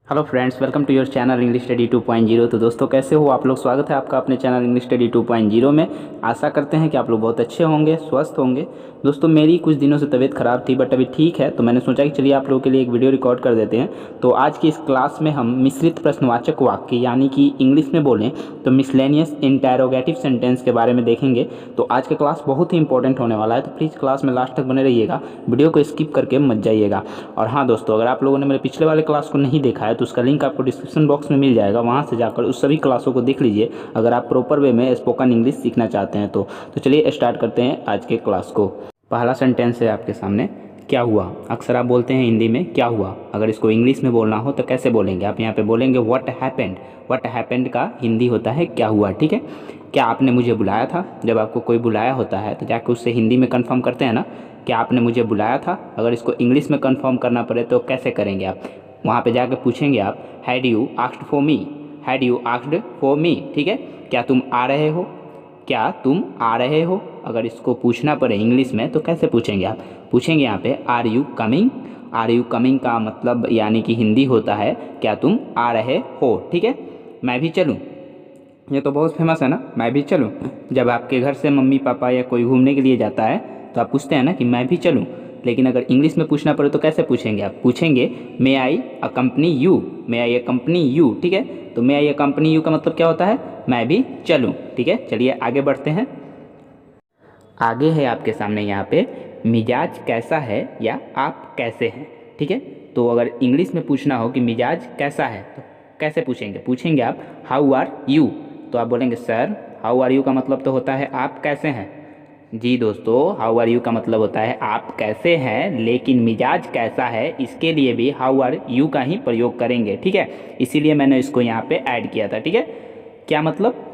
Hello friends, welcome to your channel English study 2.0। तो दोस्तों कैसे हो आप लोग। स्वागत है आपका अपने चैनल इंग्लिश स्टडी 2.0 में। आशा करते हैं कि आप लोग बहुत अच्छे होंगे, स्वस्थ होंगे। दोस्तों मेरी कुछ दिनों से तबीयत ख़राब थी, बट अभी ठीक है। तो मैंने सोचा कि चलिए आप लोगों के लिए एक वीडियो रिकॉर्ड कर देते हैं। तो आज की इस क्लास में हम मिश्रित प्रश्नवाचक वाक्य यानी कि इंग्लिश में बोलें तो मिसलेनियस इंटैरोगेटिव सेंटेंस के बारे में देखेंगे। तो आज का क्लास बहुत ही इंपॉर्टेंट होने वाला है, तो प्लीज़ क्लास में लास्ट तक बने रहिएगा, वीडियो को स्किप करके मत जाइएगा। और हाँ दोस्तों, अगर आप लोगों ने मेरे पिछले वाले क्लास को नहीं देखा है तो उसका लिंक आपको डिस्क्रिप्शन बॉक्स में मिल जाएगा, वहाँ से जाकर उस सभी क्लासों को देख लीजिए अगर आप प्रॉपर वे में स्पोकन इंग्लिश सीखना चाहते हैं। तो चलिए स्टार्ट करते हैं आज के क्लास को। पहला सेंटेंस है आपके सामने, क्या हुआ। अक्सर आप बोलते हैं हिंदी में क्या हुआ, अगर इसको इंग्लिश में बोलना हो तो कैसे बोलेंगे। आप यहाँ पे बोलेंगे व्हाट हैपेंड। व्हाट हैपेंड का हिंदी होता है क्या हुआ, ठीक है। क्या आपने मुझे बुलाया था। जब आपको कोई बुलाया होता है तो जाके उससे हिंदी में कन्फर्म करते हैं ना, क्या आपने मुझे बुलाया था। अगर इसको इंग्लिश में कन्फर्म करना पड़े तो कैसे करेंगे आप, वहाँ पे जाके पूछेंगे आप had you asked for me, had you asked for me, ठीक है। क्या तुम आ रहे हो, क्या तुम आ रहे हो। अगर इसको पूछना पड़े इंग्लिश में तो कैसे पूछेंगे आप, पूछेंगे यहाँ पे are you coming. Are you coming का मतलब यानी कि हिंदी होता है क्या तुम आ रहे हो, ठीक है। मैं भी चलूँ, ये तो बहुत फेमस है ना, मैं भी चलूँ। जब आपके घर से मम्मी पापा या कोई घूमने के लिए जाता है तो आप पूछते हैं ना कि मैं भी चलूँ। लेकिन अगर इंग्लिश में पूछना पड़े तो कैसे पूछेंगे आप, पूछेंगे may I accompany you, may I accompany you, ठीक है। तो मे आई अकम्पनी यू का मतलब क्या होता है, मैं भी चलूँ, ठीक है। चलिए आगे बढ़ते हैं। आगे है आपके सामने यहाँ पे मिजाज कैसा है या आप कैसे हैं, ठीक है। तो अगर इंग्लिश में पूछना हो कि मिजाज कैसा है तो कैसे पूछेंगे, पूछेंगे आप हाउ आर यू। तो आप बोलेंगे सर हाउ आर यू का मतलब तो होता है आप कैसे हैं। जी दोस्तों, हाउ आर यू का मतलब होता है आप कैसे हैं, लेकिन मिजाज कैसा है इसके लिए भी हाउ आर यू का ही प्रयोग करेंगे, ठीक है। इसीलिए मैंने इसको यहाँ पे ऐड किया था, ठीक है। क्या मतलब,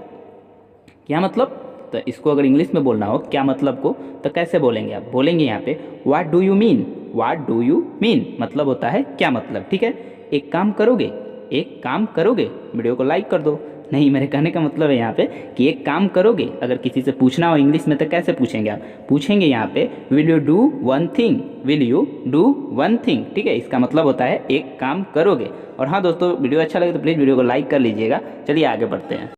क्या मतलब। तो इसको अगर इंग्लिश में बोलना हो क्या मतलब को तो कैसे बोलेंगे आप, बोलेंगे यहाँ पे what do you mean. What do you mean मतलब होता है क्या मतलब, ठीक है। एक काम करोगे, एक काम करोगे। वीडियो को लाइक कर दो। नहीं, मेरे कहने का मतलब है यहाँ पे कि एक काम करोगे। अगर किसी से पूछना हो इंग्लिश में तो कैसे पूछेंगे आप, पूछेंगे यहाँ पे will you do one thing, will you do one thing, ठीक है। इसका मतलब होता है एक काम करोगे। और हाँ दोस्तों, वीडियो अच्छा लगे तो प्लीज़ वीडियो को लाइक कर लीजिएगा। चलिए आगे बढ़ते हैं।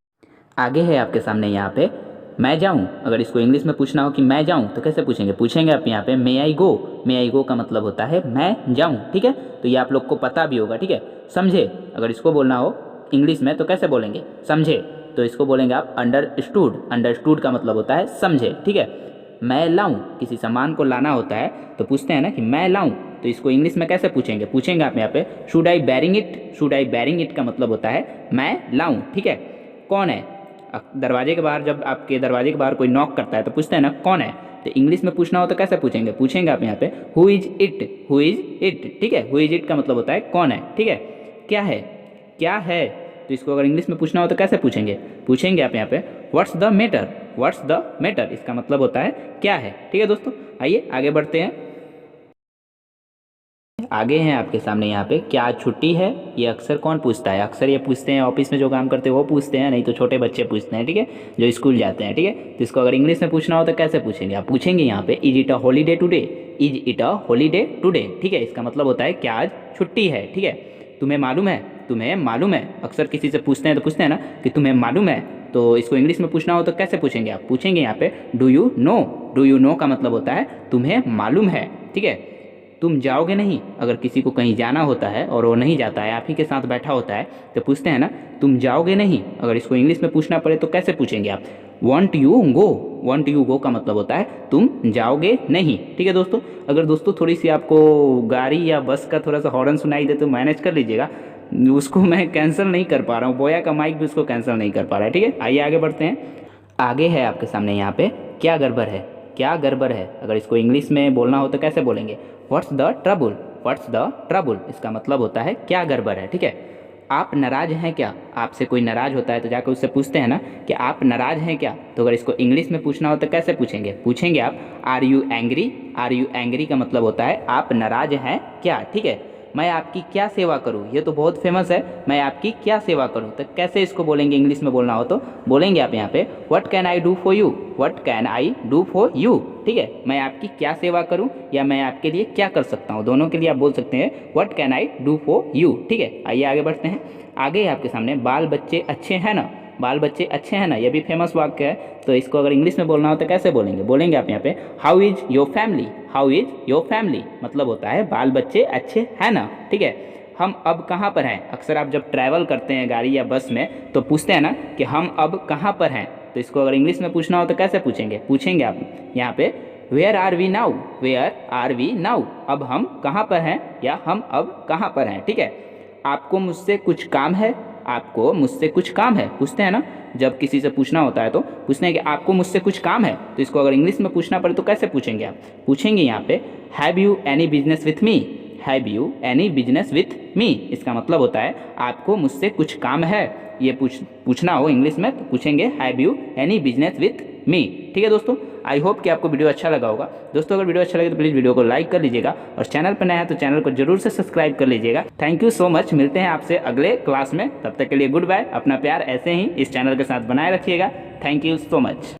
आगे है आपके सामने यहाँ पे मैं जाऊँ। अगर इसको इंग्लिश में पूछना हो कि मैं जाऊँ तो कैसे पूछेंगे, पूछेंगे आप यहाँ पे मे आई गो। मे आई गो का मतलब होता है मैं जाऊँ, ठीक है। तो ये आप लोग को पता भी होगा, ठीक है। समझे, अगर इसको बोलना हो इंग्लिश में तो कैसे बोलेंगे, समझे। तो इसको बोलेंगे आप अंडरस्टूड। अंडरस्टूड का मतलब होता है समझे, ठीक है। मैं लाऊं, किसी सामान को लाना होता है तो पूछते हैं ना कि मैं लाऊं। तो इसको इंग्लिश में कैसे पूछेंगे, पूछेंगे आप यहाँ पे should I bearing it. Should I bearing it का मतलब होता है मैं लाऊं, ठीक है। कौन है, दरवाजे के बाहर, जब आपके दरवाजे के बाहर कोई नॉक करता है तो पूछते हैं ना कौन है। तो इंग्लिश में पूछना हो तो कैसे पूछेंगे, पूछेंगे आप यहाँ पे who is it. Who is it, ठीक है। हु इज इट का मतलब होता है कौन है, ठीक है। क्या है, क्या है। तो इसको अगर इंग्लिश में पूछना हो तो कैसे पूछेंगे, पूछेंगे आप यहाँ पे what's the matter. What's the matter इसका मतलब होता है क्या है, ठीक है दोस्तों। आइए आगे बढ़ते हैं। आगे हैं आपके सामने यहाँ पे क्या आज छुट्टी है। ये अक्सर कौन पूछता है, अक्सर ये पूछते हैं ऑफिस में जो काम करते हैं वो पूछते हैं, नहीं तो छोटे बच्चे पूछते हैं, ठीक है, जो स्कूल जाते हैं, ठीक है। तो इसको अगर इंग्लिश में पूछना हो तो कैसे पूछेंगे आप, पूछेंगे यहाँ पे is it a holiday today. Is it a holiday today, ठीक है। इसका मतलब होता है क्या आज छुट्टी है, ठीक है। तुम्हें मालूम है, तुम्हें मालूम है। अक्सर किसी से पूछते हैं तो पूछते हैं ना कि तुम्हें मालूम है। तो इसको इंग्लिश में पूछना हो तो कैसे पूछेंगे आप, पूछेंगे यहाँ पे do you know. Do you know का मतलब होता है तुम्हें मालूम है, ठीक है। तुम जाओगे नहीं, अगर किसी को कहीं जाना होता है और वो नहीं जाता है, आप ही के साथ बैठा होता है तो पूछते हैं ना तुम जाओगे नहीं। अगर इसको इंग्लिश में पूछना पड़े तो कैसे पूछेंगे आप, want you go. Want you go का मतलब होता है तुम जाओगे नहीं, ठीक है दोस्तों। अगर दोस्तों थोड़ी सी आपको गाड़ी या बस का थोड़ा सा हॉर्न सुनाई दे तो मैनेज कर लीजिएगा, उसको मैं कैंसिल नहीं कर पा रहा हूँ, बोया का माइक भी उसको कैंसिल नहीं कर पा रहा है, ठीक है। आइए आगे बढ़ते हैं। आगे है आपके सामने यहाँ पे क्या गड़बड़ है। क्या गड़बड़ है, अगर इसको इंग्लिश में बोलना हो तो कैसे बोलेंगे what's the trouble. What's the trouble इसका मतलब होता है क्या गड़बड़ है, ठीक है। आप नाराज हैं क्या, आपसे कोई नाराज होता है तो जाकर उससे पूछते हैं ना कि आप नाराज हैं क्या। तो अगर इसको इंग्लिश में पूछना हो तो कैसे पूछेंगे, पूछेंगे आप are you angry. Are you angry का मतलब होता है आप नाराज हैं क्या, ठीक है। मैं आपकी क्या सेवा करूँ, ये तो बहुत फेमस है, मैं आपकी क्या सेवा करूँ। तो कैसे इसको बोलेंगे, इंग्लिश में बोलना हो तो बोलेंगे आप यहाँ पे what can I do for you, what can I do for you. ठीक है, मैं आपकी क्या सेवा करूँ या मैं आपके लिए क्या कर सकता हूँ, दोनों के लिए आप बोल सकते हैं what can I do for you. ठीक है, आइए आगे बढ़ते हैं। आगे आपके सामने बाल बच्चे अच्छे हैं ना, बाल बच्चे अच्छे हैं ना, ये भी फेमस वाक्य है। तो इसको अगर इंग्लिश में बोलना हो तो कैसे बोलेंगे, बोलेंगे आप यहाँ पे how is your family, how is your family, मतलब होता है बाल बच्चे अच्छे हैं ना। ठीक है, हम अब कहाँ पर हैं। अक्सर आप जब ट्रैवल करते हैं गाड़ी या बस में तो पूछते हैं ना कि हम अब कहाँ पर हैं। तो इसको अगर इंग्लिश में पूछना हो तो कैसे पूछेंगे, पूछेंगे आप यहाँ पे where are we now, where are we now, अब हम कहाँ पर हैं या हम अब कहाँ पर हैं। ठीक है, आपको मुझसे कुछ काम है, आपको मुझसे कुछ काम है, पूछते हैं ना जब किसी से पूछना होता है तो पूछते हैं कि आपको मुझसे कुछ काम है। तो इसको अगर इंग्लिश में पूछना पड़े तो कैसे पूछेंगे आप, पूछेंगे यहाँ पे have you any business with me, have you any business with me. इसका मतलब होता है आपको मुझसे कुछ काम है, ये पूछना हो इंग्लिश में तो पूछेंगे have you any business with me. ठीक है दोस्तों, आई होप कि आपको वीडियो अच्छा लगा होगा। दोस्तों अगर वीडियो अच्छा लगे तो प्लीज़ वीडियो को लाइक कर लीजिएगा और चैनल पर नया है तो चैनल को जरूर से सब्सक्राइब कर लीजिएगा। थैंक यू सो मच, मिलते हैं आपसे अगले क्लास में, तब तक के लिए गुड बाय। अपना प्यार ऐसे ही इस चैनल के साथ बनाए रखिएगा। Thank you so much.